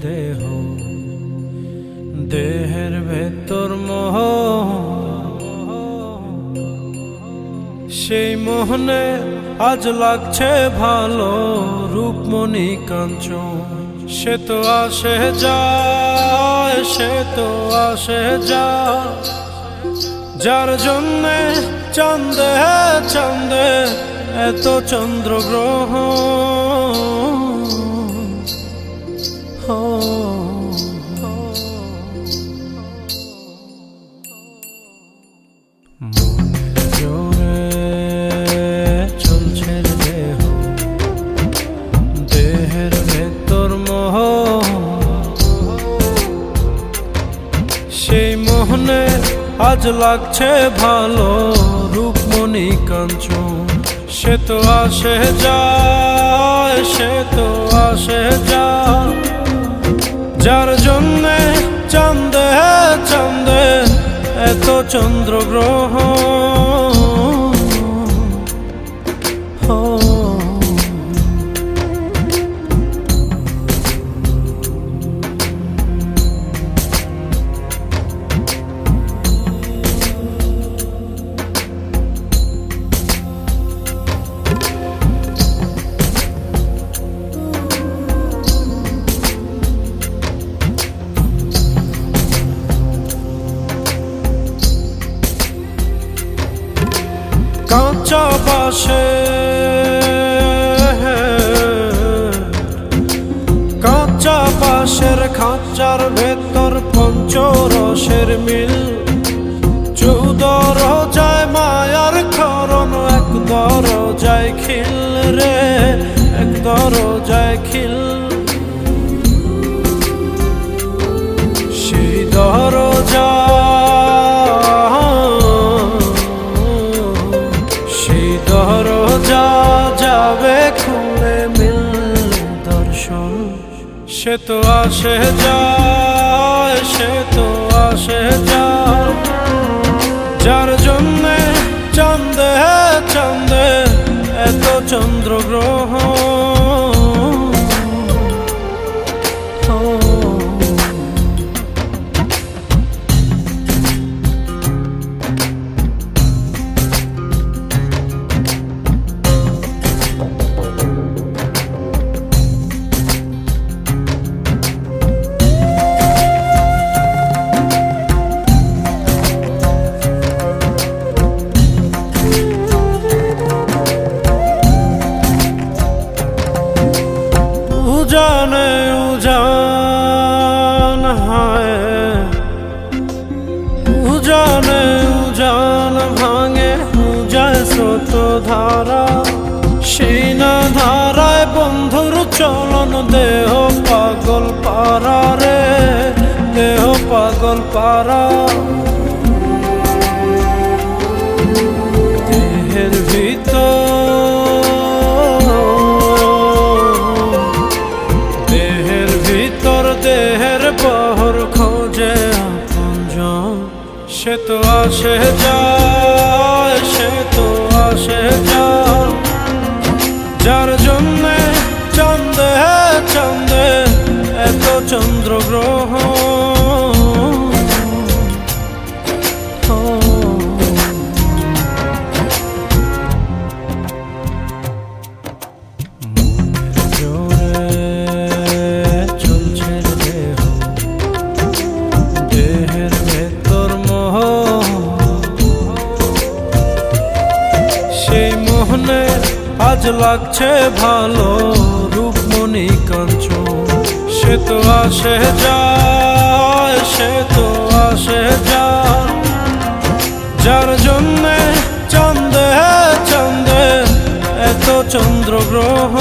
দেহ, দেহের ভেতর মোহ, সেই মোহনে আজ লাগছে ভালো রূপমণি কাঞ্চন। সে তো আসে যায়, সে তো আসে যায়, যার জন্যে চাঁদে চাঁদে এত চন্দ্রগ্রহ। মনের জোরে চলছে দেহ, দেহের ভেতর মোহ, সেই মোহনে আজ লাগছে ভালো রূপমণি কাঞ্চন। সে তো আসে যায়, সে তো আসে যায়, যার জন্যে চাঁদে চাঁদে এত চন্দ্রগ্রহ। কাঁচা বাসে কাঁচা বাসের খাঁচার ভেতর পঞ্চরসের মিল, চৌদ রোজায় মায়ার খরণ, এক দরজায় খিল রে, এক দরজায় খিল। সেই দরজা দরজা যাবে খুলে মিল দর্শন। সে তো আসে যায়, সে তো আসে যায়, যার জন্যে চাঁদে চাঁদে এত চন্দ্রগ্রহ। উজানে উজান হায়, উজানে উজান ভাঙে উজায় স্রোত ধারা, সেই না ধারায় বন্ধুর চলন। দেহ পাগল পারা রে, দেহ পাগল পারা। দেহের ভিতর দেহের বহর খোঁজে আপনজন। সে তো আসে যায়, সে তো আসে যায়, যার জন্যে চাঁদে চাঁদে এত চন্দ্রগ্রহ। আজ লাগছে ভালো রূপমণি কাঞ্চন। সে তো আসে যায়, সে তো আসে যায়, যার জন্যে চাঁদে চাঁদে এত চন্দ্রগ্রহ।